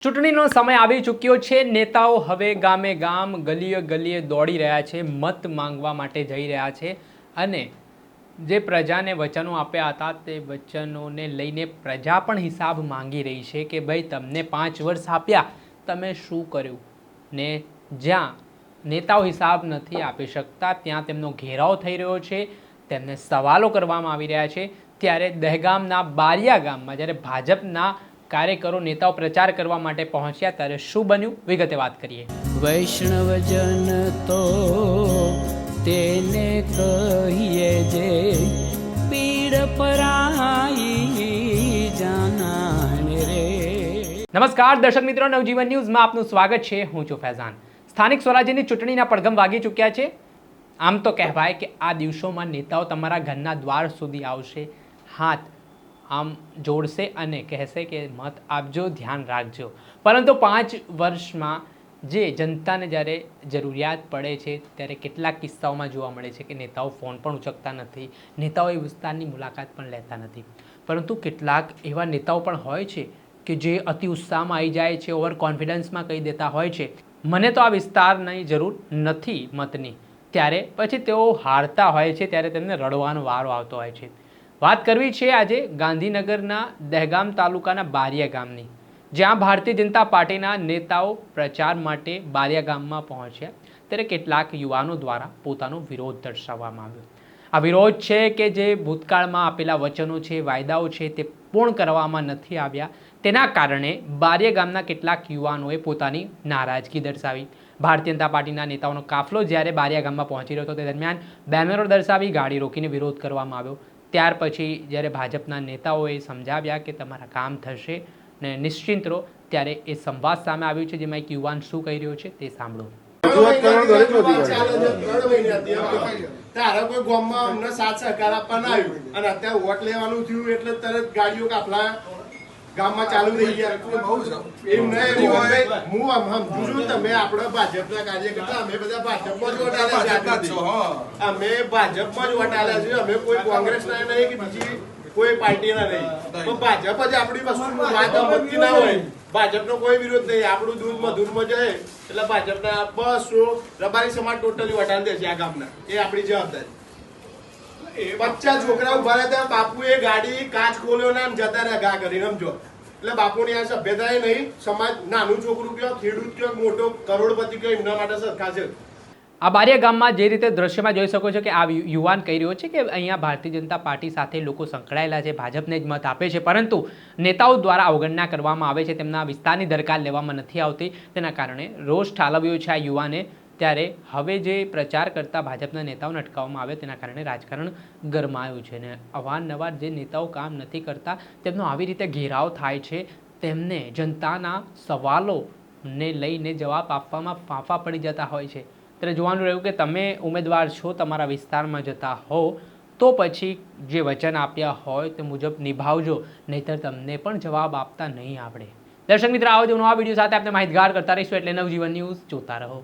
ચૂંટણીનો સમય આવી ચૂક્યો છે। નેતાઓ હવે ગામે ગામ ગલીએ ગલીએ દોડી રહ્યા છે, મત માંગવા માટે જઈ રહ્યા છે અને જે પ્રજાને વચનો આપ્યા હતા તે વચનોને લઈને પ્રજા પણ હિસાબ માંગી રહી છે કે ભાઈ તમને 5 વર્ષ આપ્યા, તમે શું કર્યું ને જ્યાં નેતાઓ હિસાબ નથી આપી શકતા ત્યાં તેમનો ઘેરાવ થઈ રહ્યો છે, તેમને સવાલો કરવામાં આવી રહ્યા છે। ત્યારે દહેગામના બારિયા ગામમાં જ્યારે ભાજપના કાર્યકરો નેતાઓ પ્રચાર કરવા માટે પહોંચ્યા ત્યારે શું બન્યું વિગતે વાત કરીએ। વૈષ્ણવજન તો તેને કહીએ જે પીડ પરાઈ જાનાને રે। નમસ્કાર દર્શક મિત્રો, નવજીવન ન્યૂઝમાં આપનું સ્વાગત છે। હું છું ફૈઝાન। સ્થાનિક સ્વરાજ્યની ચૂંટણીના પડઘમ વાગી ચૂક્યા છે। આમ તો કહેવાય કે આ દિવસોમાં નેતાઓ તમારા ઘરના દ્વાર સુધી આવશે, હાથ આમ જોડશે અને કહેશે કે મત આપજો, ધ્યાન રાખજો। પરંતુ 5 વર્ષમાં જે જનતાને જ્યારે જરૂરિયાત પડે છે ત્યારે કેટલાક કિસ્સાઓમાં જોવા મળે છે કે નેતાઓ ફોન પણ ઉચકતા નથી, નેતાઓ એ વિસ્તારની મુલાકાત પણ લેતા નથી। પરંતુ કેટલાક એવા નેતાઓ પણ હોય છે કે જે અતિ ઉત્સાહમાં આવી જાય છે, ઓવર કોન્ફિડન્સમાં કહી દેતા હોય છે મને તો આ વિસ્તારની જરૂર નથી મતની, ત્યારે પછી તેઓ હારતા હોય છે, ત્યારે તેમને રડવાનો વારો આવતો હોય છે। વાત કરવી છે આજે ગાંધીનગરના દહેગામ તાલુકાના બારિયા ગામની, જ્યાં ભારતીય જનતા પાર્ટીના નેતાઓ પ્રચાર માટે બારિયા ગામમાં પહોંચ્યા ત્યારે કેટલાક યુવાનો દ્વારા પોતાનો વિરોધ દર્શાવવામાં આવ્યો। આ વિરોધ છે કે જે ભૂતકાળમાં આપેલા વચનો છે, વાયદાઓ છે તે પૂર્ણ કરવામાં નથી આવ્યા, તેના કારણે બારિયા ગામના કેટલાક યુવાનોએ પોતાની નારાજગી દર્શાવી। ભારતીય જનતા પાર્ટીના નેતાઓનો કાફલો જ્યારે બારિયા ગામમાં પહોંચી રહ્યો હતો તે દરમિયાન બેનરો દર્શાવી ગાડી રોકીને વિરોધ કરવામાં આવ્યો। ત્યાર પછી જ્યારે ભાજપના નેતાઓએ સમજાવ્યા કે તમારા કામ થશે ને નિશ્ચિંત રહો, ત્યારે એ સંવાદ સામે આવ્યું છે, જેમાં એક યુવાન શું કહી રહ્યો છે તે સાંભળો। તારા કોઈ ગામમાં અમને સાથ સહકાર આપવાના આવ્યું અને અત્યારે વોટ લેવાનું થયું એટલે તરત ગાડીઓ કાફલા ગામમાં ચાલુ થઈ ગયા। એમ નહીં, હું સમજુ છું તમે આપણા ભાજપના કાર્યકર્તા, અમે બધા ભાજપમાં જ વોટ આલ્યા છે, અમે ભાજપમાં જ વોટ આલ્યા છે, અમે કોઈ કોંગ્રેસના નહીં કે બીજી કોઈ પાર્ટીના નહીં, પણ ભાજપ જ આપણી વસ્તુ વાત અમતથી ના હોય, ભાજપનો કોઈ વિરોધ નહીં, આપણું દૂધ મધુરમાં જાય એટલે ભાજપના બસ રબારી સમાજ ટોટલી વટાણ દે છે આ ગામના, એ આપણી જવાબદારી। 50 છોકરા ઉભા રહ્યા, બાપુએ ગાડી કાચ ખોલ્યો ને જતા રહ્યા ઘા કરીને, સમજો એટલે બાપુની આ સભ્યતા નહીં, સમાજ નાનું છોકરું કયો, ખેડૂત કયો, મોટો કરોડપતિ કયો, એમના માટે સરખા છે। આ બારિયા ગામમાં જે રીતે દ્રશ્યમાં જોઈ શકો છો કે આ યુવાન કહી રહ્યો છે કે અહીંયા ભારતીય જનતા પાર્ટી સાથે લોકો સંકળાયેલા છે, ભાજપને જ મત આપે છે, પરંતુ નેતાઓ દ્વારા અવગણના કરવામાં આવે છે, તેમના વિસ્તારની દરકાર લેવામાં નથી આવતી, તેના કારણે રોષ ઠાલવ્યો છે આ યુવાને। ત્યારે હવે જે પ્રચાર કરતા ભાજપના નેતાઓને અટકાવવામાં આવે તેના કારણે રાજકારણ ગરમાયું છે ને અવારનવાર જે નેતાઓ કામ નથી કરતા તેમનો આવી રીતે ઘેરાવ થાય છે, તેમને જનતાના સવાલોને લઈને જવાબ આપવામાં ફાંફા પડી જતા હોય છે। ત્યારે જોવાનું રહ્યું કે તમે ઉમેદવાર છો, તમારા વિસ્તારમાં જતા હો તો પછી જે વચન આપ્યા હોય તે મુજબ નિભાવજો, નહીંતર તમને પણ જવાબ આપતા નહીં આવડે। દર્શક મિત્ર, આવો જ નવા વિડીયો સાથે આપણે માહિતગાર કરતા રહીશું, એટલે નવજીવન ન્યૂઝ જોતા રહો।